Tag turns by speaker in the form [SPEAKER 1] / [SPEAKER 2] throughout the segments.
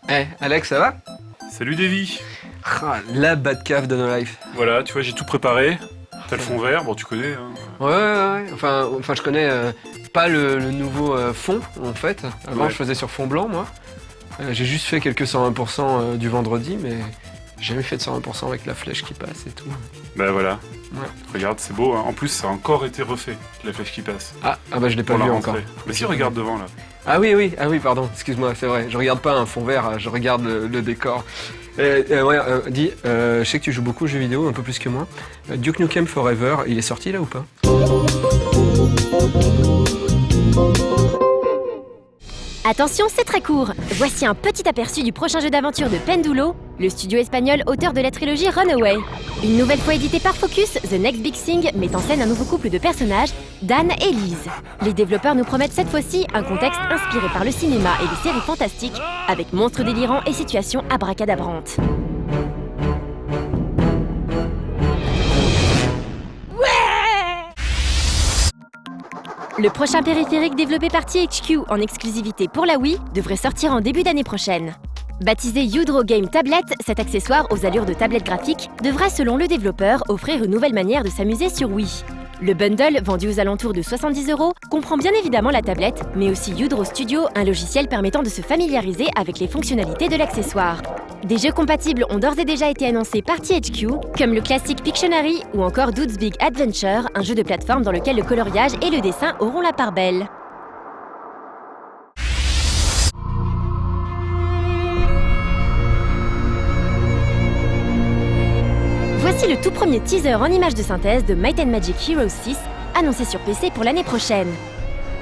[SPEAKER 1] Hey, Alex, ça va?
[SPEAKER 2] Salut Davy.
[SPEAKER 1] Ah, la Batcave de No Life.
[SPEAKER 2] Voilà, tu vois, j'ai tout préparé. T'as le fond vert, bon tu connais. Hein.
[SPEAKER 1] Ouais. Enfin, je connais pas le nouveau fond, en fait. Avant,
[SPEAKER 2] Ouais.
[SPEAKER 1] je faisais sur fond blanc, moi. J'ai juste fait quelques 120% du vendredi, mais j'ai jamais fait de 120% avec la flèche qui passe et tout.
[SPEAKER 2] Bah voilà.
[SPEAKER 1] Ouais.
[SPEAKER 2] Regarde, c'est beau. Hein. En plus, ça a encore été refait, la flèche qui passe.
[SPEAKER 1] Ah bah je l'ai pas
[SPEAKER 2] Pour la
[SPEAKER 1] vu
[SPEAKER 2] rentrée.
[SPEAKER 1] encore.
[SPEAKER 2] Mais si, regarde devant là.
[SPEAKER 1] Ah oui, pardon, excuse-moi, c'est vrai. Je regarde pas un fond vert, je regarde le décor. Dis, je sais que tu joues beaucoup aux jeux vidéo, un peu plus que moi. Duke Nukem Forever, il est sorti là ou pas?
[SPEAKER 3] Attention, c'est très court. Voici un petit aperçu du prochain jeu d'aventure de Pendulo, le studio espagnol auteur de la trilogie Runaway. Une nouvelle fois édité par Focus, The Next Big Thing met en scène un nouveau couple de personnages, Dan et Liz. Les développeurs nous promettent cette fois-ci un contexte inspiré par le cinéma et les séries fantastiques, avec monstres délirants et situations abracadabrantes. Le prochain périphérique développé par THQ en exclusivité pour la Wii devrait sortir en début d'année prochaine. Baptisé Udro Game Tablet, cet accessoire aux allures de tablette graphique devrait, selon le développeur, offrir une nouvelle manière de s'amuser sur Wii. Le bundle, vendu aux alentours de 70 €, comprend bien évidemment la tablette, mais aussi Udro Studio, un logiciel permettant de se familiariser avec les fonctionnalités de l'accessoire. Des jeux compatibles ont d'ores et déjà été annoncés par THQ, comme le classique Pictionary ou encore Dude's Big Adventure, un jeu de plateforme dans lequel le coloriage et le dessin auront la part belle. Voici le tout premier teaser en images de synthèse de Might and Magic Heroes 6, annoncé sur PC pour l'année prochaine.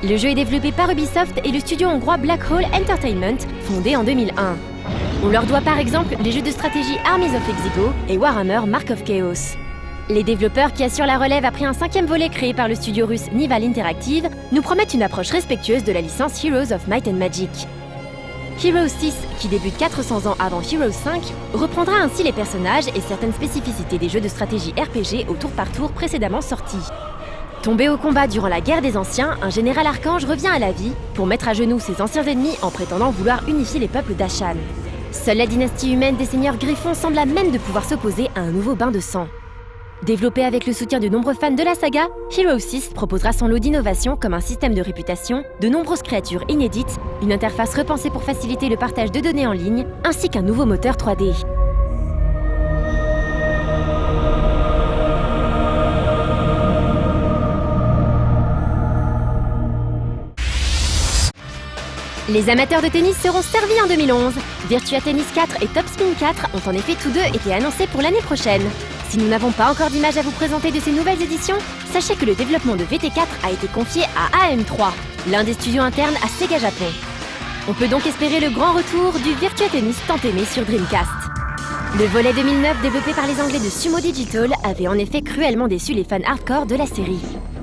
[SPEAKER 3] Le jeu est développé par Ubisoft et le studio hongrois Black Hole Entertainment, fondé en 2001. On leur doit par exemple les jeux de stratégie Armies of Exigo et Warhammer Mark of Chaos. Les développeurs qui assurent la relève après un 5e volet créé par le studio russe Nival Interactive nous promettent une approche respectueuse de la licence Heroes of Might and Magic. Heroes 6, qui débute 400 ans avant Heroes 5, reprendra ainsi les personnages et certaines spécificités des jeux de stratégie RPG au tour par tour précédemment sortis. Tombé au combat durant la guerre des anciens, un général archange revient à la vie pour mettre à genoux ses anciens ennemis en prétendant vouloir unifier les peuples d'Ashan. Seule la dynastie humaine des seigneurs Griffons semble à même de pouvoir s'opposer à un nouveau bain de sang. Développé avec le soutien de nombreux fans de la saga, Heroes 6 proposera son lot d'innovations comme un système de réputation, de nombreuses créatures inédites, une interface repensée pour faciliter le partage de données en ligne, ainsi qu'un nouveau moteur 3D. Les amateurs de tennis seront servis en 2011. Virtua Tennis 4 et Top Spin 4 ont en effet tous deux été annoncés pour l'année prochaine. Si nous n'avons pas encore d'image à vous présenter de ces nouvelles éditions, sachez que le développement de VT4 a été confié à AM3, l'un des studios internes à Sega Japon. On peut donc espérer le grand retour du Virtua Tennis tant aimé sur Dreamcast. Le volet 2009 développé par les Anglais de Sumo Digital avait en effet cruellement déçu les fans hardcore de la série.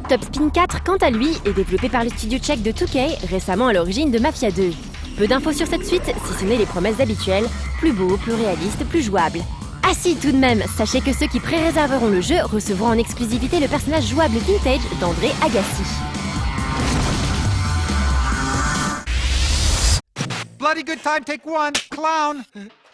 [SPEAKER 3] Top Spin 4, quant à lui, est développé par le studio tchèque de 2K, récemment à l'origine de Mafia 2. Peu d'infos sur cette suite, si ce n'est les promesses habituelles, plus beau, plus réaliste, plus jouable. Ah si, tout de même, sachez que ceux qui pré-réserveront le jeu recevront en exclusivité le personnage jouable vintage d'André Agassi.
[SPEAKER 4] Bloody good time, take one, clown.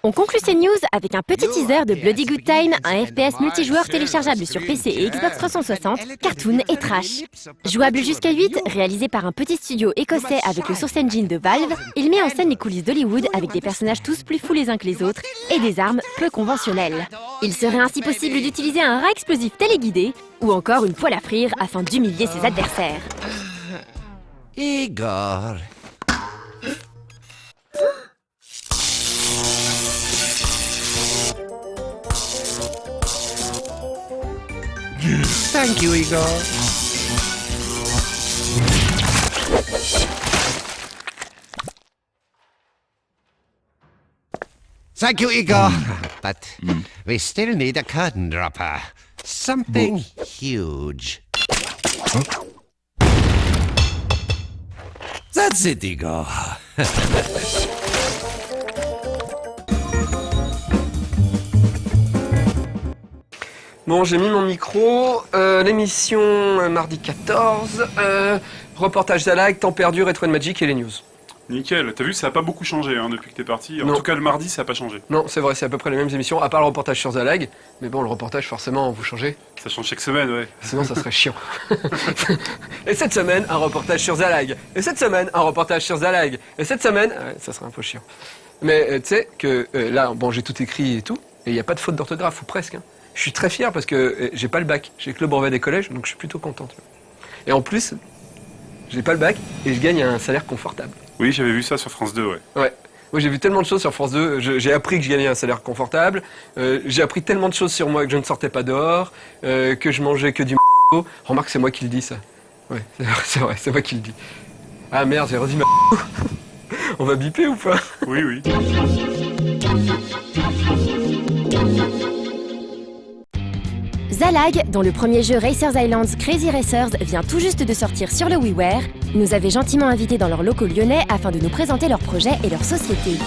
[SPEAKER 3] On conclut ces news avec un petit teaser de Bloody Good Time, un FPS multijoueur téléchargeable sur PC et Xbox 360, cartoon et trash. Jouable jusqu'à 8, réalisé par un petit studio écossais avec le Source Engine de Valve, il met en scène les coulisses d'Hollywood avec des personnages tous plus fous les uns que les autres et des armes peu conventionnelles. Il serait ainsi possible d'utiliser un rat explosif téléguidé ou encore une poêle à frire afin d'humilier ses adversaires.
[SPEAKER 4] Igor. Thank you, Igor. Thank you, Igor. But we still need a curtain dropper. Something huge. That's it, Igor.
[SPEAKER 1] Bon, j'ai mis mon micro. L'émission mardi 14. Reportage Zalag, temps perdu, Retro Magic et les news.
[SPEAKER 2] Nickel. T'as vu, ça n'a pas beaucoup changé depuis que t'es parti. En
[SPEAKER 1] Non.
[SPEAKER 2] tout cas, le mardi, ça n'a pas changé.
[SPEAKER 1] Non, c'est vrai, c'est à peu près les mêmes émissions, à part le reportage sur Zalag. Mais bon, le reportage, forcément, vous changez.
[SPEAKER 2] Ça change chaque semaine, ouais.
[SPEAKER 1] Sinon, ça serait chiant. Et cette semaine, un reportage sur Zalag. Et cette semaine, un reportage sur Zalag. Et cette semaine, ça serait un peu chiant. Mais tu sais que là, bon, j'ai tout écrit et tout, et il n'y a pas de faute d'orthographe, ou presque. Hein. Je suis très fier parce que j'ai pas le bac. J'ai que le brevet des collèges, donc je suis plutôt content. Tu vois. Et en plus, j'ai pas le bac et je gagne un salaire confortable.
[SPEAKER 2] Oui, j'avais vu ça sur France 2, ouais.
[SPEAKER 1] Ouais. Moi, j'ai vu tellement de choses sur France 2. J'ai appris que je gagnais un salaire confortable. J'ai appris tellement de choses sur moi que je ne sortais pas dehors, que je mangeais que du Remarque, c'est moi qui le dis, ça. Ouais, c'est vrai, c'est moi qui le dis. Ah merde, j'ai redit ma On va biper ou pas?
[SPEAKER 2] Oui, oui.
[SPEAKER 3] Zalag, dont le premier jeu Racers Islands Crazy Racers vient tout juste de sortir sur le WiiWare, nous avait gentiment invités dans leurs locaux lyonnais afin de nous présenter leurs projets et leur société.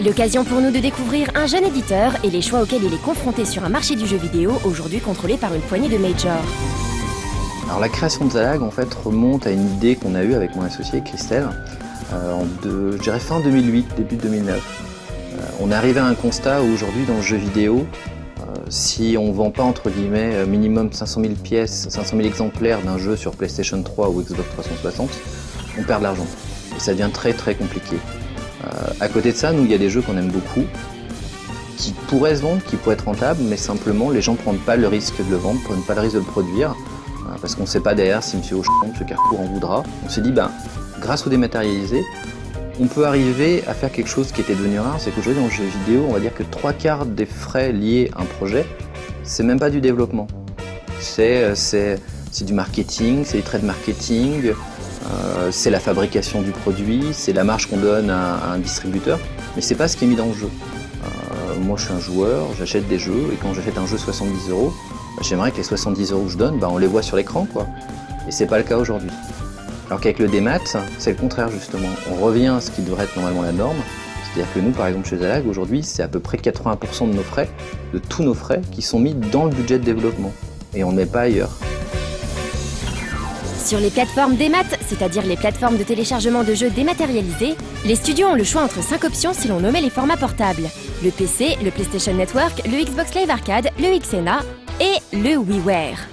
[SPEAKER 3] L'occasion pour nous de découvrir un jeune éditeur et les choix auxquels il est confronté sur un marché du jeu vidéo aujourd'hui contrôlé par une poignée de majors.
[SPEAKER 5] Alors la création de Zalag en fait remonte à une idée qu'on a eue avec mon associé Christelle je dirais fin 2008, début 2009. On est arrivé à un constat où aujourd'hui dans le jeu vidéo, si on ne vend pas entre guillemets minimum 500 000 pièces, 500 000 exemplaires d'un jeu sur PlayStation 3 ou Xbox 360, on perd de l'argent. Et ça devient très très compliqué. À côté de ça, nous il y a des jeux qu'on aime beaucoup, qui pourraient se vendre, qui pourraient être rentables, mais simplement les gens ne prennent pas le risque de le vendre, ne prennent pas le risque de le produire, parce qu'on ne sait pas derrière si M. Auchan, M. Carrefour en voudra. On s'est dit, grâce au dématérialisé, on peut arriver à faire quelque chose qui était devenu rare, c'est qu'aujourd'hui dans le jeu vidéo, on va dire que 3/4 des frais liés à un projet, c'est même pas du développement. C'est du marketing, c'est des traits de marketing, c'est la fabrication du produit, c'est la marge qu'on donne à un distributeur, mais c'est pas ce qui est mis dans le jeu. Moi je suis un joueur, j'achète des jeux, et quand j'achète un jeu 70 €, j'aimerais que les 70 € que je donne, on les voit sur l'écran, quoi. Et c'est pas le cas aujourd'hui. Alors qu'avec le démat, c'est le contraire justement. On revient à ce qui devrait être normalement la norme. C'est-à-dire que nous, par exemple chez Zalag, aujourd'hui, c'est à peu près 80% de nos frais, de tous nos frais, qui sont mis dans le budget de développement. Et on n'est pas ailleurs.
[SPEAKER 3] Sur les plateformes démat, c'est-à-dire les plateformes de téléchargement de jeux dématérialisés, les studios ont le choix entre 5 options si l'on nommait les formats portables. Le PC, le PlayStation Network, le Xbox Live Arcade, le XNA et le WiiWare.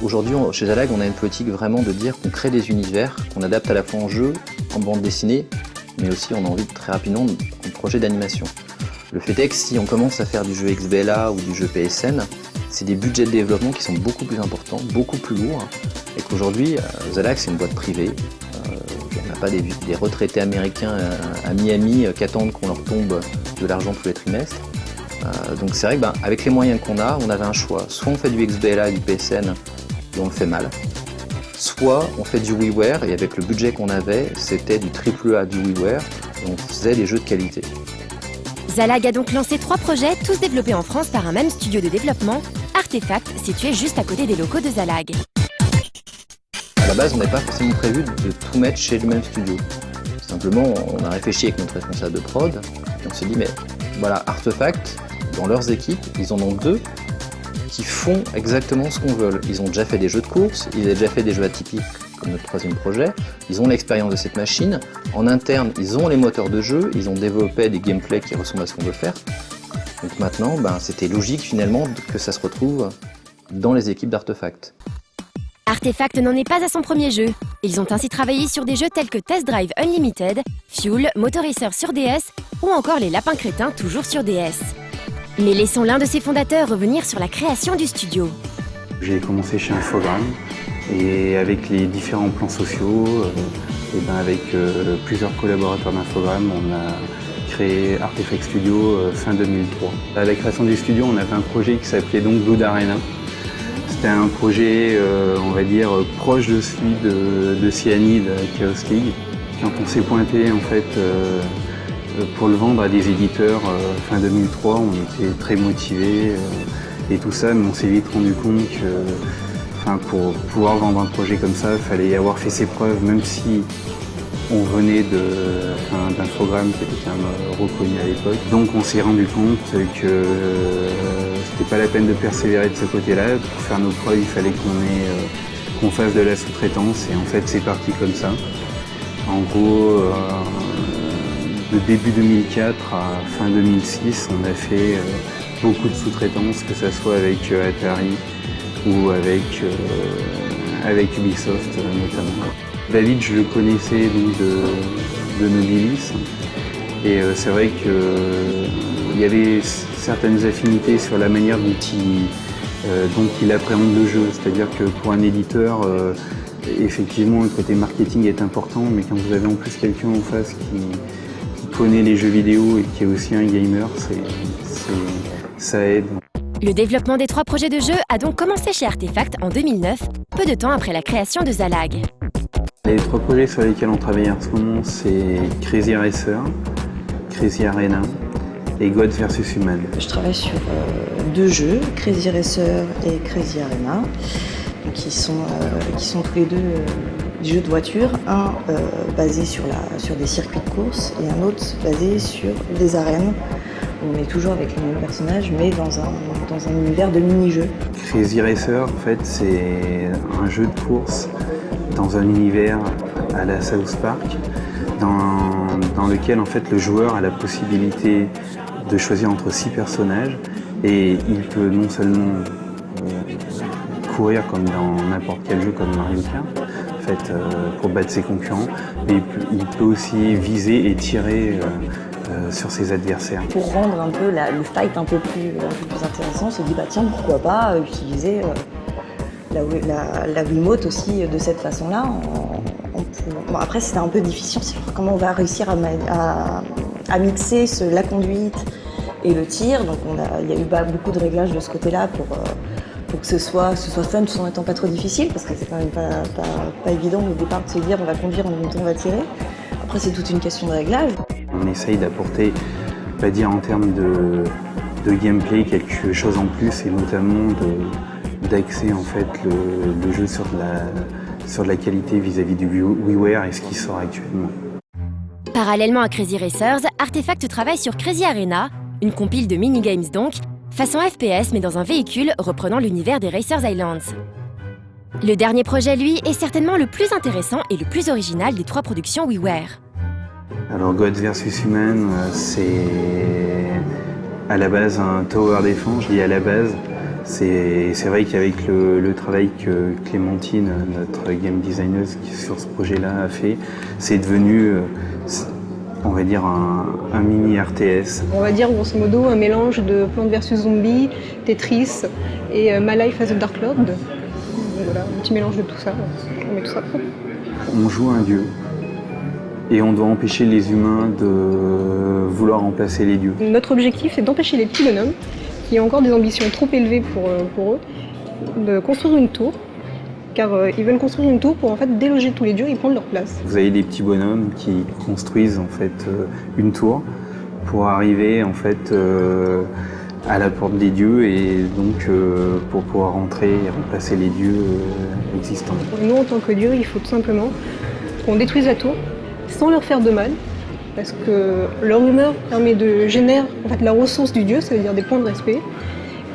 [SPEAKER 5] Aujourd'hui, chez Zalag, on a une politique vraiment de dire qu'on crée des univers, qu'on adapte à la fois en jeu, en bande dessinée, mais aussi on a envie de très rapidement en projet d'animation. Le fait est que si on commence à faire du jeu XBLA ou du jeu PSN, c'est des budgets de développement qui sont beaucoup plus importants, beaucoup plus lourds, et qu'aujourd'hui, Zalag, c'est une boîte privée. On n'a pas des retraités américains à Miami qui attendent qu'on leur tombe de l'argent tous les trimestres. Donc c'est vrai qu'avec les moyens qu'on a, on avait un choix. Soit on fait du XBLA et du PSN, et on le fait mal. Soit on fait du WiiWare, et avec le budget qu'on avait, c'était du AAA du WiiWare, et on faisait des jeux de qualité.
[SPEAKER 3] Zalag a donc lancé 3 projets, tous développés en France par un même studio de développement, Artefact, situé juste à côté des locaux de Zalag.
[SPEAKER 5] À la base, on n'avait pas forcément prévu de tout mettre chez le même studio. Simplement, on a réfléchi avec notre responsable de prod, et on s'est dit, mais voilà, Artefact, dans leurs équipes, ils en ont 2 qui font exactement ce qu'on veut. Ils ont déjà fait des jeux de course, ils ont déjà fait des jeux atypiques comme notre 3e projet, ils ont l'expérience de cette machine, en interne ils ont les moteurs de jeu, ils ont développé des gameplays qui ressemblent à ce qu'on veut faire. Donc maintenant c'était logique finalement que ça se retrouve dans les équipes d'Artefact.
[SPEAKER 3] Artefact n'en est pas à son premier jeu. Ils ont ainsi travaillé sur des jeux tels que Test Drive Unlimited, Fuel, Motor Racer sur DS ou encore Les Lapins Crétins toujours sur DS. Mais laissons l'un de ses fondateurs revenir sur la création du studio.
[SPEAKER 6] J'ai commencé chez Infogrames et avec les différents plans sociaux, avec plusieurs collaborateurs d'Infogrames, on a créé Artefact Studio fin 2003. À la création du studio, on avait un projet qui s'appelait donc Blood Arena. C'était un projet, on va dire, proche de celui de Cyanide Chaos League. Quand on s'est pointé en fait pour le vendre à des éditeurs fin 2003, on était très motivés et tout ça, mais on s'est vite rendu compte que pour pouvoir vendre un projet comme ça, il fallait y avoir fait ses preuves, même si On venait d'infogrammes qui était quand même reconnu à l'époque. Donc on s'est rendu compte que c'était pas la peine de persévérer de ce côté-là. Pour faire nos preuves, il fallait qu'on fasse de la sous-traitance et en fait c'est parti comme ça. En gros, de début 2004 à fin 2006, on a fait beaucoup de sous-traitance, que ce soit avec Atari ou avec Ubisoft notamment. David, je le connaissais donc de Nobilis et c'est vrai qu'il y avait certaines affinités sur la manière dont il appréhende le jeu. C'est-à-dire que pour un éditeur, effectivement, le côté marketing est important, mais quand vous avez en plus quelqu'un en face qui connaît les jeux vidéo et qui est aussi un gamer, ça aide.
[SPEAKER 3] Le développement des 3 projets de jeu a donc commencé chez Artefact en 2009, peu de temps après la création de Zalag.
[SPEAKER 6] Les 3 projets sur lesquels on travaille en ce moment, c'est Crazy Racer, Crazy Arena et Gods vs Human.
[SPEAKER 7] Je travaille sur 2 jeux, Crazy Racer et Crazy Arena, qui sont tous les 2 des jeux de voiture, un basé sur des circuits de course et un autre basé sur des arènes. On est toujours avec les mêmes personnages, mais dans un univers de mini-jeux.
[SPEAKER 6] Crazy Racer, en fait, c'est un jeu de course dans un univers à la South Park, dans lequel en fait le joueur a la possibilité de choisir entre 6 personnages et il peut non seulement courir comme dans n'importe quel jeu comme Mario Kart, en fait, pour battre ses concurrents, mais il peut aussi viser et tirer sur ses adversaires.
[SPEAKER 7] Pour rendre un peu le fight un peu plus intéressant, on se dit bah tiens, pourquoi pas utiliser la Wiimote aussi de cette façon-là. Bon, après c'était un peu difficile, c'est comment on va réussir à mixer la conduite et le tir. Donc il y a eu beaucoup de réglages de ce côté-là pour que ce soit fun tout en étant pas trop difficile, parce que c'est quand même pas évident au départ de se dire on va conduire en même temps on va tirer. Après c'est toute une question de réglage.
[SPEAKER 6] On essaye d'apporter, on va dire en termes de gameplay, quelque chose en plus et notamment d'axer en fait le jeu sur de la qualité vis-à-vis du WiiWare et ce qui sort actuellement.
[SPEAKER 3] Parallèlement à Crazy Racers, Artefact travaille sur Crazy Arena, une compile de mini-games donc, façon FPS mais dans un véhicule reprenant l'univers des Racers Islands. Le dernier projet, lui, est certainement le plus intéressant et le plus original des 3 productions WiiWare.
[SPEAKER 6] Alors Gods vs Human, c'est à la base un tower defense, je dis à la base. C'est vrai qu'avec le travail que Clémentine, notre game designer sur ce projet-là a fait, c'est devenu, on va dire, un mini RTS.
[SPEAKER 8] On va dire grosso modo un mélange de Plants vs Zombies, Tetris et My Life as a Dark Lord. Donc voilà, un petit mélange de tout ça, on met tout ça.
[SPEAKER 6] On joue un dieu et on doit empêcher les humains de vouloir remplacer les dieux.
[SPEAKER 8] Notre objectif, c'est d'empêcher les petits bonhommes qui ont encore des ambitions trop élevées pour eux, de construire une tour, car ils veulent construire une tour pour en fait déloger tous les dieux et prendre leur place.
[SPEAKER 6] Vous avez des petits bonhommes qui construisent en fait une tour pour arriver en fait à la porte des dieux et donc pour pouvoir rentrer et remplacer les dieux existants.
[SPEAKER 8] Nous, en tant que dieux, il faut tout simplement qu'on détruise la tour sans leur faire de mal, parce que leur humeur génère en fait la ressource du dieu, ça veut dire des points de respect.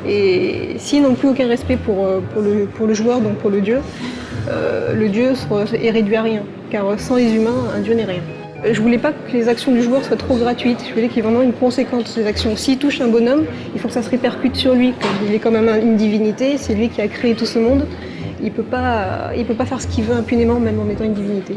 [SPEAKER 8] Et s'ils n'ont plus aucun respect pour le joueur, donc pour le dieu est réduit à rien, car sans les humains, un dieu n'est rien. Je voulais pas que les actions du joueur soient trop gratuites, je voulais qu'il y ait vraiment une conséquence de ces actions. S'il touche un bonhomme, il faut que ça se répercute sur lui, il est quand même une divinité, c'est lui qui a créé tout ce monde, il peut pas faire ce qu'il veut impunément, même en étant une divinité.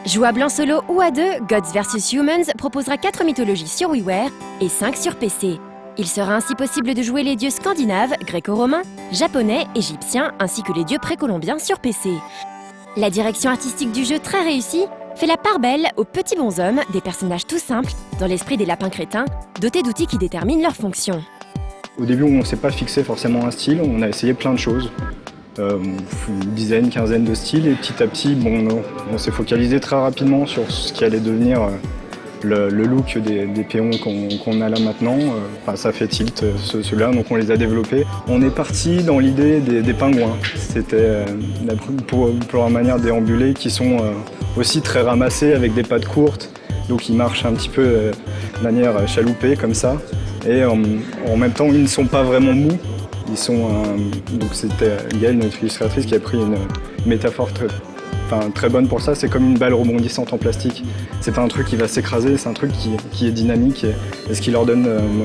[SPEAKER 3] Jouable en solo ou à 2, Gods vs Humans proposera 4 mythologies sur WiiWare et 5 sur PC. Il sera ainsi possible de jouer les dieux scandinaves, gréco-romains, japonais, égyptiens ainsi que les dieux précolombiens sur PC. La direction artistique du jeu très réussie fait la part belle aux petits bonshommes, des personnages tout simples, dans l'esprit des lapins crétins, dotés d'outils qui déterminent leur fonction.
[SPEAKER 9] Au début, on ne s'est pas fixé forcément un style, on a essayé plein de choses. Une dizaine, quinzaine de styles et petit à petit, on s'est focalisé très rapidement sur ce qui allait devenir le look des péons qu'on a là maintenant. Ça fait tilt ceux-là, donc on les a développés. On est parti dans l'idée des pingouins. C'était pour la manière déambulée qui sont aussi très ramassés avec des pattes courtes. Donc ils marchent un petit peu de manière chaloupée comme ça. Et en même temps, ils ne sont pas vraiment mous. Ils sont, donc c'était Gaëlle, notre illustratrice, qui a pris une métaphore très bonne pour ça. C'est comme une balle rebondissante en plastique. C'est pas un truc qui va s'écraser, c'est un truc qui est dynamique et ce qui leur donne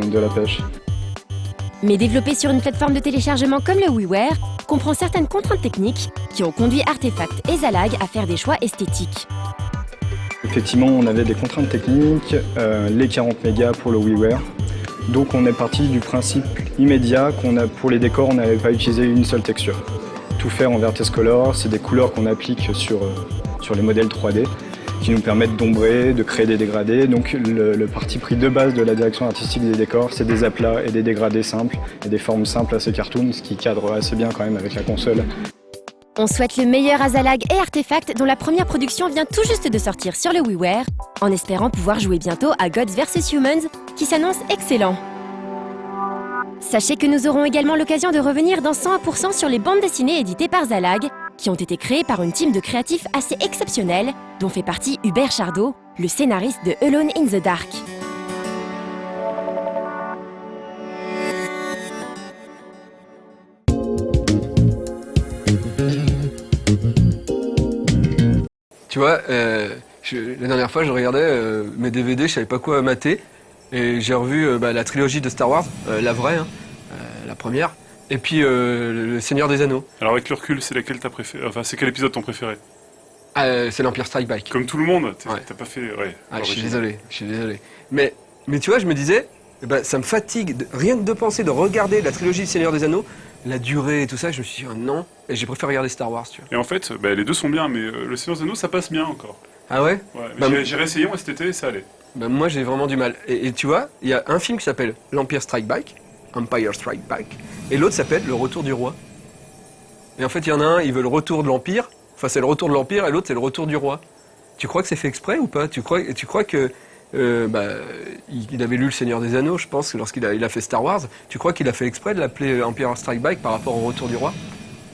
[SPEAKER 9] de la pêche.
[SPEAKER 3] Mais développé sur une plateforme de téléchargement comme le WiiWare, comprend certaines contraintes techniques qui ont conduit Artefact et Zalag à faire des choix esthétiques.
[SPEAKER 9] Effectivement, on avait des contraintes techniques, les 40 mégas pour le WiiWare. Donc on est parti du principe immédiat pour les décors, on n'avait pas utilisé une seule texture. Tout faire en Vertex Color, c'est des couleurs qu'on applique sur les modèles 3D qui nous permettent d'ombrer, de créer des dégradés. Donc le parti pris de base de la direction artistique des décors, c'est des aplats et des dégradés simples et des formes simples assez cartoon, ce qui cadre assez bien quand même avec la console.
[SPEAKER 3] On souhaite le meilleur à Zalag et Artefact, dont la première production vient tout juste de sortir sur le WiiWare, en espérant pouvoir jouer bientôt à Gods vs Humans, qui s'annonce excellent. Sachez que nous aurons également l'occasion de revenir dans 101% sur les bandes dessinées éditées par Zalag, qui ont été créées par une team de créatifs assez exceptionnelle, dont fait partie Hubert Chardot, le scénariste de Alone in the Dark.
[SPEAKER 1] Tu vois, la dernière fois, je regardais mes DVD, je savais pas quoi mater. Et j'ai revu la trilogie de Star Wars, la vraie, la première. Et puis le Seigneur des Anneaux.
[SPEAKER 2] Alors avec le recul, c'est laquelle t'as préféré? Enfin, c'est quel épisode ton préféré?
[SPEAKER 1] C'est l'Empire Strike Back.
[SPEAKER 2] Comme tout le monde, t'as
[SPEAKER 1] Ouais.
[SPEAKER 2] pas fait... Ouais,
[SPEAKER 1] Je suis désolé. Mais tu vois, je me disais, ça me fatigue, rien que de penser, de regarder la trilogie du Seigneur des Anneaux, la durée et tout ça, je me suis dit, oh non. Et j'ai préféré regarder Star Wars, tu vois.
[SPEAKER 2] Et en fait, les deux sont bien, mais le Seigneur des Anneaux, ça passe bien encore.
[SPEAKER 1] Ah ouais?
[SPEAKER 2] Ouais, j'ai réessayé moi cet été et ça allait.
[SPEAKER 1] Moi, j'ai vraiment du mal. Et tu vois, il y a un film qui s'appelle l'Empire Strike Back, Empire Strike Back, et l'autre s'appelle Le Retour du Roi. Et en fait, il y en a un, il veut le retour de l'Empire, enfin c'est le retour de l'Empire, et l'autre c'est le retour du roi. Tu crois que c'est fait exprès ou pas? Tu crois que il avait lu Le Seigneur des Anneaux, je pense, lorsqu'il a fait Star Wars. Tu crois qu'il a fait exprès de l'appeler Empire Strike Back par rapport au Retour du Roi?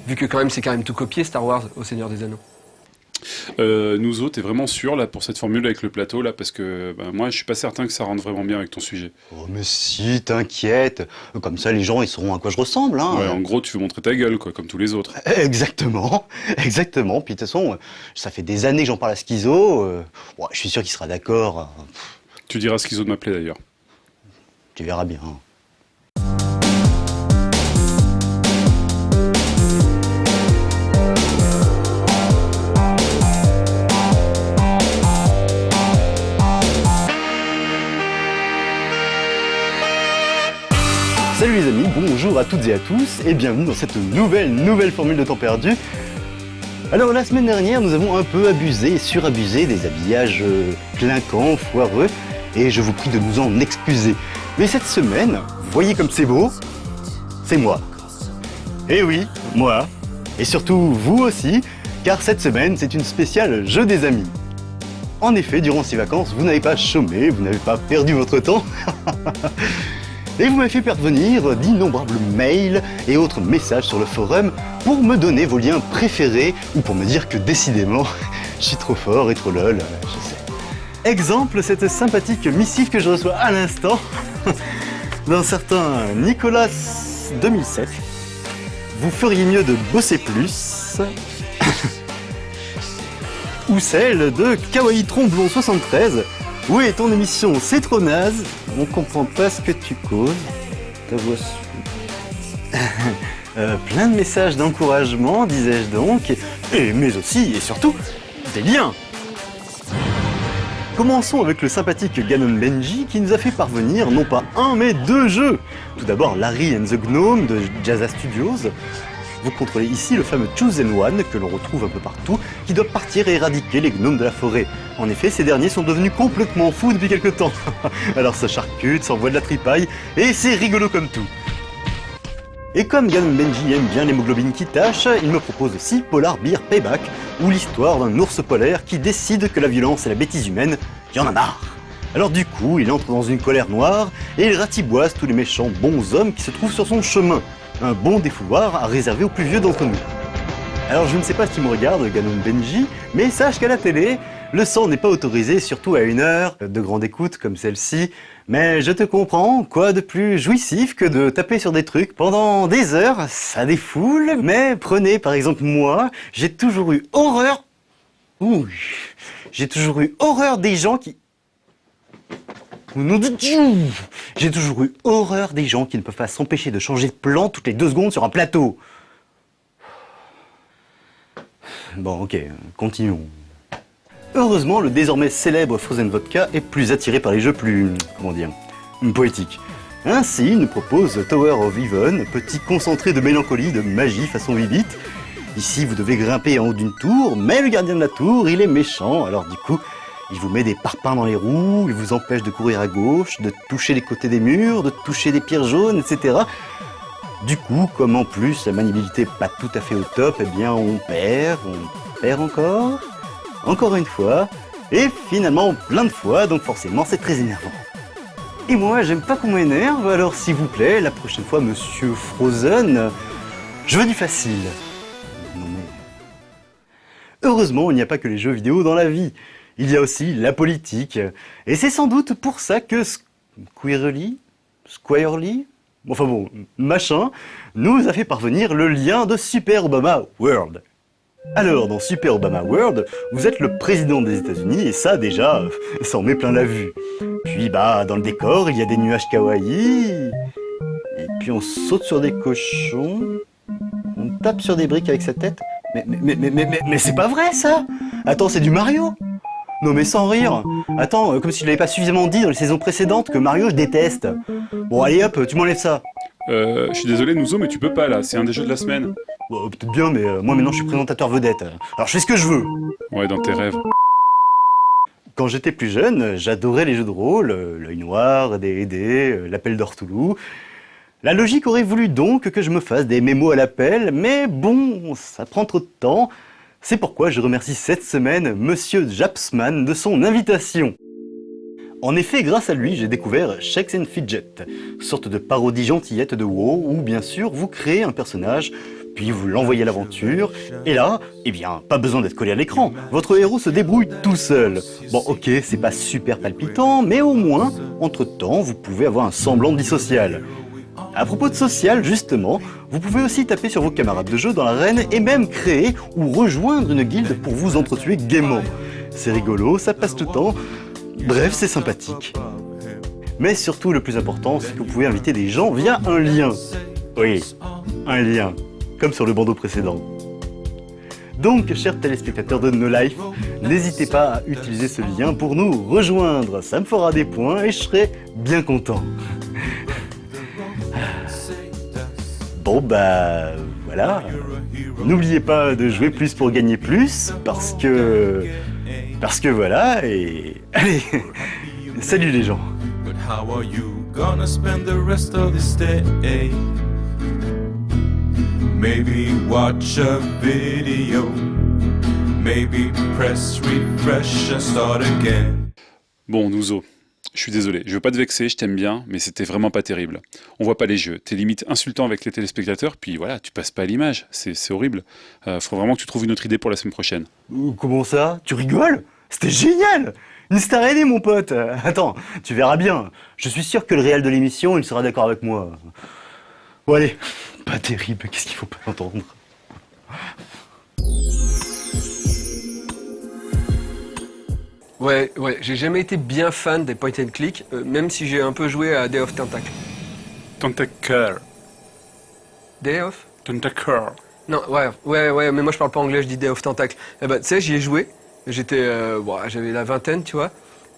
[SPEAKER 1] Vu que c'est quand même tout copié Star Wars au Seigneur des Anneaux.
[SPEAKER 2] Nous autres, t'es vraiment sûr là pour cette formule avec le plateau là, parce que moi je suis pas certain que ça rentre vraiment bien avec ton sujet.
[SPEAKER 10] Oh mais si, t'inquiète. Comme ça les gens ils sauront à quoi je ressemble. Hein.
[SPEAKER 2] Ouais, en gros tu veux montrer ta gueule quoi, comme tous les autres.
[SPEAKER 10] Exactement. Puis de toute façon, ça fait des années que j'en parle à Schizo. Je suis sûr qu'il sera d'accord.
[SPEAKER 2] Tu diras à Schizo de m'appeler d'ailleurs.
[SPEAKER 10] Tu verras bien. Salut les amis, bonjour à toutes et à tous et bienvenue dans cette nouvelle formule de temps perdu. Alors la semaine dernière, nous avons un peu abusé et surabusé des habillages clinquants, foireux et je vous prie de nous en excuser. Mais cette semaine, vous voyez comme c'est beau, c'est moi. Et oui, moi. Et surtout vous aussi, car cette semaine, c'est une spéciale Jeu des amis. En effet, durant ces vacances, vous n'avez pas chômé, vous n'avez pas perdu votre temps. Et vous m'avez fait parvenir d'innombrables mails et autres messages sur le forum pour me donner vos liens préférés ou pour me dire que décidément, je suis trop fort et trop lol, je sais. Exemple, cette sympathique missive que je reçois à l'instant d'un certain Nicolas 2007. Vous feriez mieux de bosser plus. Ou celle de Kawaii Tromblon 73. Où est ton émission? C'est trop naze. On comprend pas ce que tu causes. Ta voix plein de messages d'encouragement, disais-je donc, mais aussi et surtout des liens. Commençons avec le sympathique Ganon Benji qui nous a fait parvenir non pas un mais deux jeux. Tout d'abord Larry and the Gnome de Jazza Studios. Vous contrôlez ici le fameux Chosen One que l'on retrouve un peu partout, qui doit partir et éradiquer les gnomes de la forêt. En effet, ces derniers sont devenus complètement fous depuis quelque temps. Alors ça charcute, s'envoie de la tripaille, et c'est rigolo comme tout. Et comme Ganon Benji aime bien l'hémoglobine qui tâche, il me propose aussi Polar Bear Payback, ou l'histoire d'un ours polaire qui décide que la violence et la bêtise humaine, il y en a marre. Alors du coup, il entre dans une colère noire, et il ratiboise tous les méchants bons hommes qui se trouvent sur son chemin. Un bon défouloir à réserver aux plus vieux d'entre nous. Alors je ne sais pas si tu me regardes, Ganon Benji, mais sache qu'à la télé, le sang n'est pas autorisé, surtout à une heure de grande écoute comme celle-ci. Mais je te comprends, quoi de plus jouissif que de taper sur des trucs pendant des heures, ça défoule. Mais prenez par exemple moi, j'ai toujours eu horreur... Ouh, j'ai toujours eu horreur des gens qui... Au nom de Dieu, j'ai toujours eu horreur des gens qui ne peuvent pas s'empêcher de changer de plan toutes les 2 secondes sur un plateau. Bon, ok, continuons. Heureusement, le désormais célèbre Frozen Vodka est plus attiré par les jeux plus... comment dire... poétiques. Ainsi, il nous propose Tower of Heaven, petit concentré de mélancolie, de magie façon 8 bits. Ici, vous devez grimper en haut d'une tour, mais le gardien de la tour, il est méchant, alors du coup... il vous met des parpaings dans les roues, il vous empêche de courir à gauche, de toucher les côtés des murs, de toucher des pierres jaunes, etc. Du coup, comme en plus la maniabilité n'est pas tout à fait au top, eh bien on perd encore une fois, et finalement plein de fois, donc forcément c'est très énervant. Et moi, j'aime pas qu'on m'énerve, alors s'il vous plaît, la prochaine fois, Monsieur Frozen, je veux du facile. Non mais... Heureusement, il n'y a pas que les jeux vidéo dans la vie. Il y a aussi la politique. Et c'est sans doute pour ça que Squirrely, enfin bon, machin, nous a fait parvenir le lien de Super Obama World. Alors, dans Super Obama World, vous êtes le président des États-Unis et ça, déjà, ça en met plein la vue. Puis, bah, dans le décor, il y a des nuages kawaii. Et puis, on saute sur des cochons. On tape sur des briques avec sa tête. Mais c'est pas vrai, ça! Attends, c'est du Mario! Non mais sans rire. Attends, comme si je l'avais pas suffisamment dit dans les saisons précédentes que Mario je déteste. Bon allez hop, tu m'enlèves ça.
[SPEAKER 2] Je suis désolé Nouzo, mais tu peux pas là, c'est un des jeux de la semaine.
[SPEAKER 10] Bon, peut-être bien, mais moi maintenant je suis présentateur vedette. Alors je fais ce que je veux.
[SPEAKER 2] Ouais, dans tes rêves.
[SPEAKER 10] Quand j'étais plus jeune, j'adorais les jeux de rôle, l'œil noir, D&D, l'appel d'Orthoulou. La logique aurait voulu donc que je me fasse des mémos à l'appel, mais bon, ça prend trop de temps. C'est pourquoi je remercie cette semaine Monsieur Japsman de son invitation. En effet, grâce à lui, j'ai découvert Shakes and Fidget, sorte de parodie gentillette de WoW où, bien sûr, vous créez un personnage, puis vous l'envoyez à l'aventure, et là, eh bien, pas besoin d'être collé à l'écran, votre héros se débrouille tout seul. Bon, ok, c'est pas super palpitant, mais au moins, entre-temps, vous pouvez avoir un semblant de vie sociale. À propos de social, justement, vous pouvez aussi taper sur vos camarades de jeu dans l'arène et même créer ou rejoindre une guilde pour vous entretuer gaiement. C'est rigolo, ça passe tout le temps, bref, c'est sympathique. Mais surtout, le plus important, c'est que vous pouvez inviter des gens via un lien. Oui, un lien, comme sur le bandeau précédent. Donc, chers téléspectateurs de No Life, n'hésitez pas à utiliser ce lien pour nous rejoindre. Ça me fera des points et je serai bien content. Bon bah voilà, n'oubliez pas de jouer plus pour gagner plus, parce que voilà, et allez, salut les gens.
[SPEAKER 11] But how are you gonna spend the rest of this day? Maybe watch a video, maybe press refresh and start again.
[SPEAKER 2] Bon Nouzo, je suis désolé, je veux pas te vexer, je t'aime bien, mais c'était vraiment pas terrible. On voit pas les jeux, t'es limite insultant avec les téléspectateurs, puis voilà, tu passes pas à l'image, c'est horrible. Faut vraiment que tu trouves une autre idée pour la semaine prochaine.
[SPEAKER 10] Comment ça? Tu rigoles? C'était génial! Une star aidée mon pote! Attends, tu verras bien. Je suis sûr que le réel de l'émission, il sera d'accord avec moi. Bon allez, pas terrible, qu'est-ce qu'il faut pas entendre?
[SPEAKER 1] Ouais, j'ai jamais été bien fan des point and click, même si j'ai un peu joué à Day of Tentacle.
[SPEAKER 2] Tentacle.
[SPEAKER 1] Day of?
[SPEAKER 2] Tentacle.
[SPEAKER 1] Non, ouais, mais moi je parle pas anglais, je dis Day of Tentacle. Eh ben, tu sais, j'y ai joué, j'avais la vingtaine, tu vois,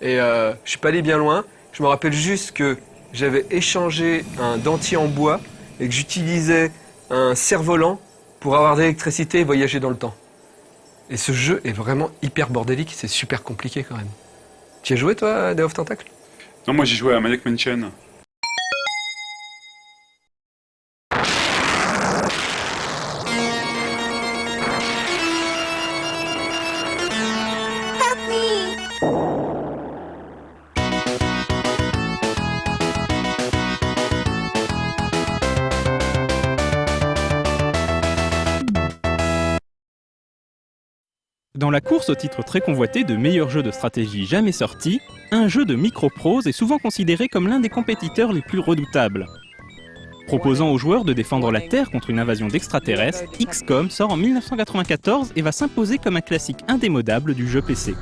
[SPEAKER 1] et je suis pas allé bien loin. Je me rappelle juste que j'avais échangé un dentier en bois et que j'utilisais un cerf-volant pour avoir de l'électricité et voyager dans le temps. Et ce jeu est vraiment hyper bordélique, c'est super compliqué quand même. Tu y as joué toi à Day of Tentacle?
[SPEAKER 2] Non, moi j'ai joué à Maniac Mansion.
[SPEAKER 12] Dans la course au titre très convoité de meilleur jeu de stratégie jamais sorti, un jeu de Microprose est souvent considéré comme l'un des compétiteurs les plus redoutables. Proposant aux joueurs de défendre la Terre contre une invasion d'extraterrestres, XCOM sort en 1994 et va s'imposer comme un classique indémodable du jeu PC.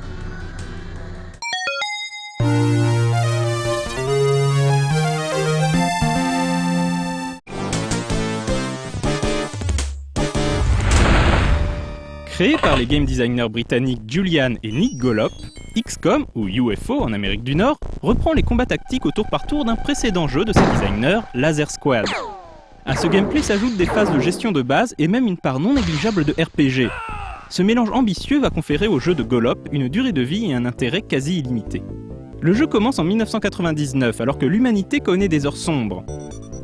[SPEAKER 12] Créé par les game designers britanniques Julian et Nick Gollop, XCOM, ou UFO en Amérique du Nord, reprend les combats tactiques au tour par tour d'un précédent jeu de ses designers, Laser Squad. À ce gameplay s'ajoutent des phases de gestion de base et même une part non négligeable de RPG. Ce mélange ambitieux va conférer au jeu de Gollop une durée de vie et un intérêt quasi illimité. Le jeu commence en 1999 alors que l'humanité connaît des heures sombres.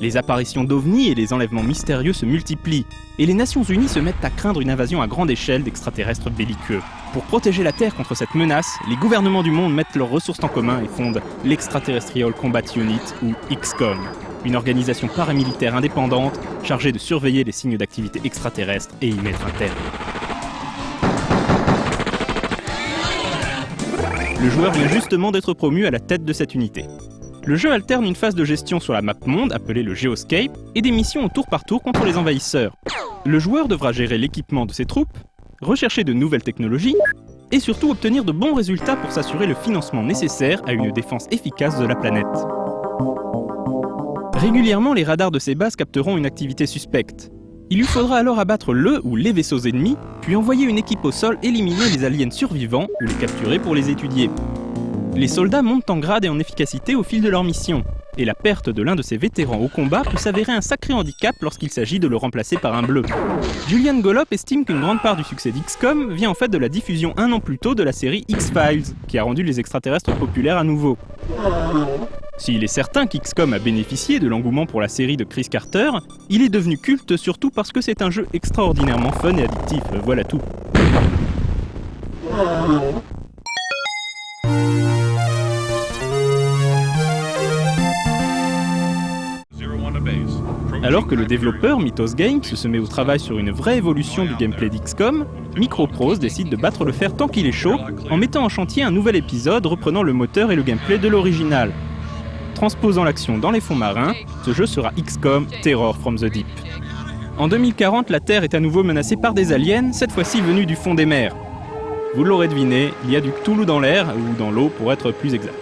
[SPEAKER 12] Les apparitions d'ovnis et les enlèvements mystérieux se multiplient, et les Nations Unies se mettent à craindre une invasion à grande échelle d'extraterrestres belliqueux. Pour protéger la Terre contre cette menace, les gouvernements du monde mettent leurs ressources en commun et fondent l'Extraterrestrial Combat Unit, ou XCOM, une organisation paramilitaire indépendante chargée de surveiller les signes d'activité extraterrestre et y mettre un terme. Le joueur vient justement d'être promu à la tête de cette unité. Le jeu alterne une phase de gestion sur la map monde, appelée le Geoscape, et des missions au tour par tour contre les envahisseurs. Le joueur devra gérer l'équipement de ses troupes, rechercher de nouvelles technologies, et surtout obtenir de bons résultats pour s'assurer le financement nécessaire à une défense efficace de la planète. Régulièrement, les radars de ces bases capteront une activité suspecte. Il lui faudra alors abattre le ou les vaisseaux ennemis, puis envoyer une équipe au sol éliminer les aliens survivants ou les capturer pour les étudier. Les soldats montent en grade et en efficacité au fil de leur mission, et la perte de l'un de ces vétérans au combat peut s'avérer un sacré handicap lorsqu'il s'agit de le remplacer par un bleu. Julian Gollop estime qu'une grande part du succès d'XCOM vient en fait de la diffusion un an plus tôt de la série X-Files, qui a rendu les extraterrestres populaires à nouveau. S'il est certain qu'XCOM a bénéficié de l'engouement pour la série de Chris Carter, il est devenu culte surtout parce que c'est un jeu extraordinairement fun et addictif, voilà tout. Alors que le développeur Mythos Games se met au travail sur une vraie évolution du gameplay d'XCOM, Microprose décide de battre le fer tant qu'il est chaud en mettant en chantier un nouvel épisode reprenant le moteur et le gameplay de l'original. Transposant l'action dans les fonds marins, ce jeu sera XCOM Terror from the Deep. En 2040, la Terre est à nouveau menacée par des aliens, cette fois-ci venus du fond des mers. Vous l'aurez deviné, il y a du Cthulhu dans l'air, ou dans l'eau pour être plus exact.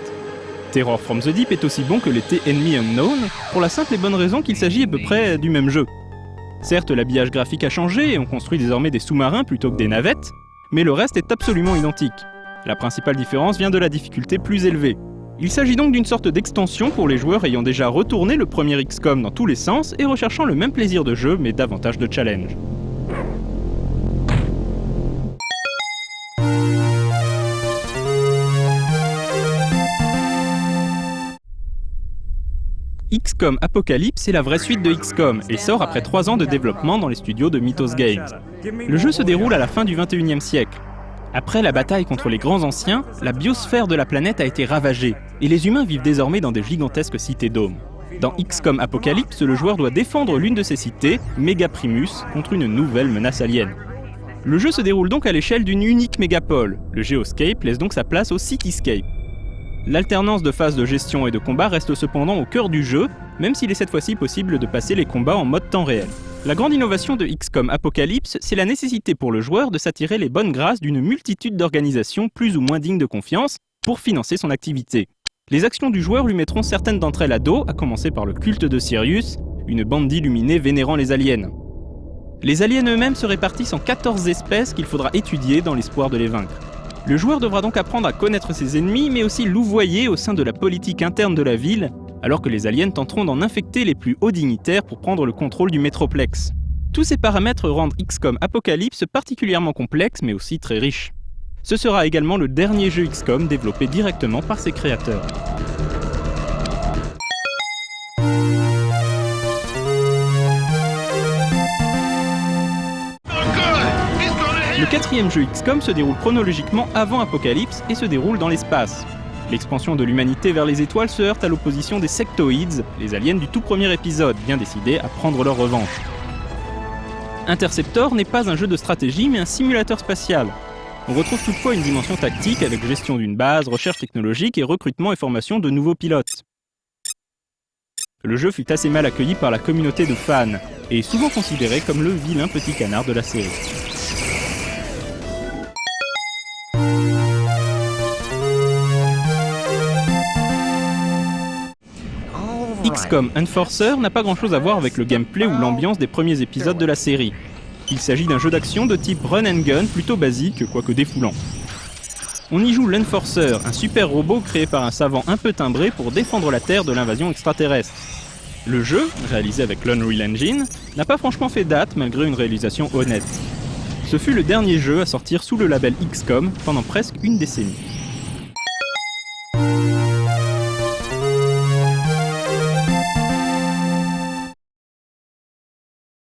[SPEAKER 12] Terror from the Deep est aussi bon que l'était Enemy Unknown, pour la simple et bonne raison qu'il s'agit à peu près du même jeu. Certes, l'habillage graphique a changé et on construit désormais des sous-marins plutôt que des navettes, mais le reste est absolument identique. La principale différence vient de la difficulté plus élevée. Il s'agit donc d'une sorte d'extension pour les joueurs ayant déjà retourné le premier XCOM dans tous les sens et recherchant le même plaisir de jeu mais davantage de challenge. XCOM Apocalypse est la vraie suite de XCOM et sort après 3 ans de développement dans les studios de Mythos Games. Le jeu se déroule à la fin du XXIe siècle. Après la bataille contre les grands anciens, la biosphère de la planète a été ravagée et les humains vivent désormais dans des gigantesques cités-dômes. Dans XCOM Apocalypse, le joueur doit défendre l'une de ces cités, Megaprimus, contre une nouvelle menace alien. Le jeu se déroule donc à l'échelle d'une unique mégapole. Le Geoscape laisse donc sa place au Cityscape. L'alternance de phases de gestion et de combat reste cependant au cœur du jeu, même s'il est cette fois-ci possible de passer les combats en mode temps réel. La grande innovation de XCOM Apocalypse, c'est la nécessité pour le joueur de s'attirer les bonnes grâces d'une multitude d'organisations plus ou moins dignes de confiance pour financer son activité. Les actions du joueur lui mettront certaines d'entre elles à dos, à commencer par le culte de Sirius, une bande d'illuminés vénérant les aliens. Les aliens eux-mêmes se répartissent en 14 espèces qu'il faudra étudier dans l'espoir de les vaincre. Le joueur devra donc apprendre à connaître ses ennemis, mais aussi louvoyer au sein de la politique interne de la ville, alors que les aliens tenteront d'en infecter les plus hauts dignitaires pour prendre le contrôle du métroplexe. Tous ces paramètres rendent XCOM Apocalypse particulièrement complexe, mais aussi très riche. Ce sera également le dernier jeu XCOM développé directement par ses créateurs. Le quatrième jeu XCOM se déroule chronologiquement avant Apocalypse et se déroule dans l'espace. L'expansion de l'humanité vers les étoiles se heurte à l'opposition des Sectoids, les aliens du tout premier épisode, bien décidés à prendre leur revanche. Interceptor n'est pas un jeu de stratégie mais un simulateur spatial. On retrouve toutefois une dimension tactique avec gestion d'une base, recherche technologique et recrutement et formation de nouveaux pilotes. Le jeu fut assez mal accueilli par la communauté de fans et est souvent considéré comme le vilain petit canard de la série. XCOM Enforcer n'a pas grand-chose à voir avec le gameplay ou l'ambiance des premiers épisodes de la série. Il s'agit d'un jeu d'action de type run and gun plutôt basique, quoique défoulant. On y joue l'Enforcer, un super robot créé par un savant un peu timbré pour défendre la Terre de l'invasion extraterrestre. Le jeu, réalisé avec l'Unreal Engine, n'a pas franchement fait date malgré une réalisation honnête. Ce fut le dernier jeu à sortir sous le label XCOM pendant presque une décennie.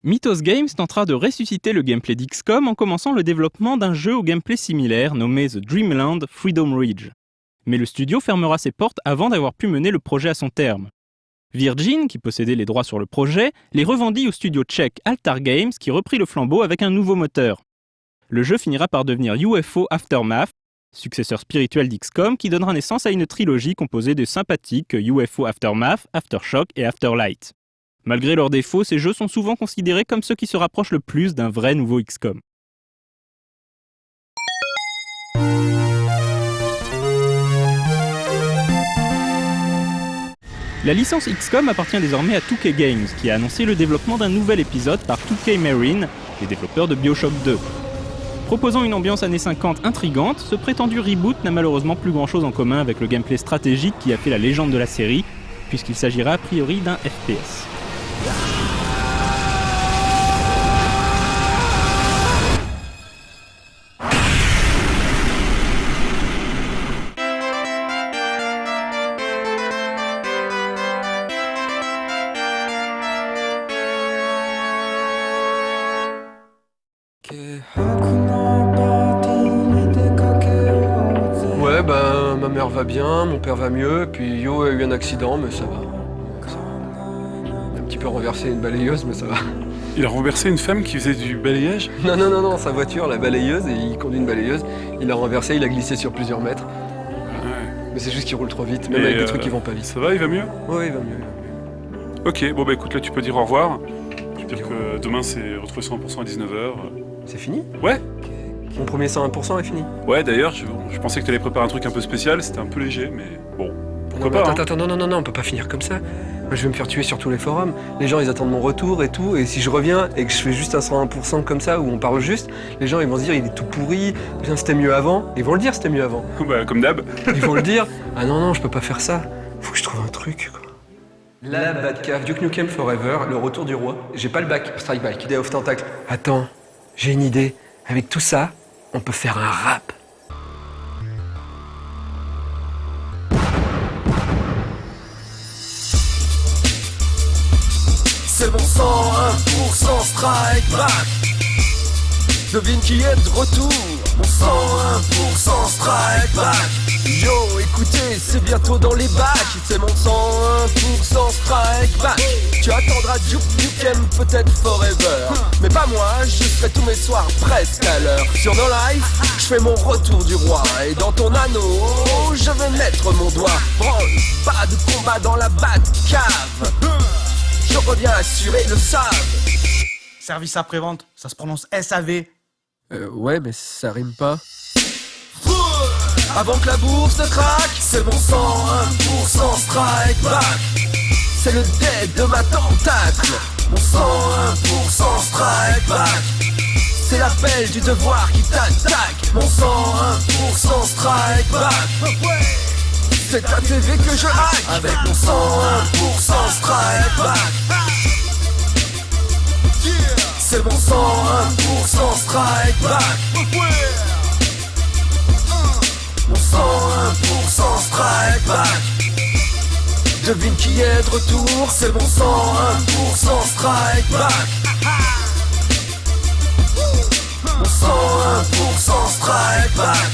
[SPEAKER 12] Mythos Games tentera de ressusciter le gameplay d'XCOM en commençant le développement d'un jeu au gameplay similaire nommé The Dreamland Freedom Ridge. Mais le studio fermera ses portes avant d'avoir pu mener le projet à son terme. Virgin, qui possédait les droits sur le projet, les revendit au studio tchèque Altar Games qui reprit le flambeau avec un nouveau moteur. Le jeu finira par devenir UFO Aftermath, successeur spirituel d'XCOM qui donnera naissance à une trilogie composée des sympathiques UFO Aftermath, Aftershock et Afterlight. Malgré leurs défauts, ces jeux sont souvent considérés comme ceux qui se rapprochent le plus d'un vrai nouveau XCOM. La licence XCOM appartient désormais à 2K Games, qui a annoncé le développement d'un nouvel épisode par 2K Marine, les développeurs de BioShock 2. Proposant une ambiance années 50 intrigante, ce prétendu reboot n'a malheureusement plus grand chose en commun avec le gameplay stratégique qui a fait la légende de la série, puisqu'il s'agira a priori d'un FPS.
[SPEAKER 1] Ouais, ben, ma mère va bien, mon père va mieux, puis Yo a eu un accident, mais ça va. Un petit peu renversé une balayeuse, mais ça va.
[SPEAKER 2] Il a renversé une femme qui faisait du balayage?
[SPEAKER 1] Non, sa voiture, la balayeuse, et il conduit une balayeuse. Il l'a renversée, il a glissé sur plusieurs mètres.
[SPEAKER 2] Ouais.
[SPEAKER 1] Mais c'est juste qu'il roule trop vite, même avec des trucs qui vont pas vite.
[SPEAKER 2] Ça va, il va mieux?
[SPEAKER 1] Ouais, il va mieux.
[SPEAKER 2] Ok, bon bah écoute, là tu peux dire au revoir. Tu peux dire que demain c'est retrouver 100% à 19h.
[SPEAKER 1] C'est fini?
[SPEAKER 2] Ouais.
[SPEAKER 1] Mon premier 101% est fini?
[SPEAKER 2] Ouais, d'ailleurs, je pensais que tu allais préparer un truc un peu spécial, c'était un peu léger, mais bon, pourquoi pas.
[SPEAKER 1] Attends, non, on peut pas finir comme ça. Moi, je vais me faire tuer sur tous les forums. Les gens, ils attendent mon retour et tout. Et si je reviens et que je fais juste un 101% comme ça, où on parle juste, les gens, ils vont se dire, il est tout pourri, putain, c'était mieux avant. Ils vont le dire, c'était mieux avant.
[SPEAKER 2] Bah, comme d'hab.
[SPEAKER 1] Ils vont le dire, ah non, je peux pas faire ça. Faut que je trouve un truc, quoi. La Batcave, Duke Nukem Forever, le retour du roi. J'ai pas le bac, Strike Back, Day of Tentacle. Attends, j'ai une idée. Avec tout ça, on peut faire un rap.
[SPEAKER 13] C'est mon 101% Strike Back. Devine qui est de retour. Mon 101% Strike Back. Yo, écoutez, c'est bientôt dans les bacs. C'est mon 101% Strike Back. Tu attendras Duke Nukem peut-être forever, mais pas moi, je serai tous mes soirs presque à l'heure. Sur No Life, je fais mon retour du roi. Et dans ton anneau, je vais mettre mon doigt. Branle, pas de combat dans la Batcave. Je reviens assurer le SAV.
[SPEAKER 14] Service après-vente, ça se prononce SAV.
[SPEAKER 1] Ouais, mais ça rime pas.
[SPEAKER 13] Avant que la bourse ne craque, c'est mon 101% Strike Back. C'est le dead de ma tentacle. Mon 101% Strike Back. C'est l'appel du devoir qui t'attaque. Mon 101% Strike Back. C'est ta TV que je hack. Avec mon 101% Strike Back. C'est mon 101% Strike Back. Mon 101% Strike Back. Devine qui est de retour. C'est mon 101% Strike Back. Mon 101% Strike Back.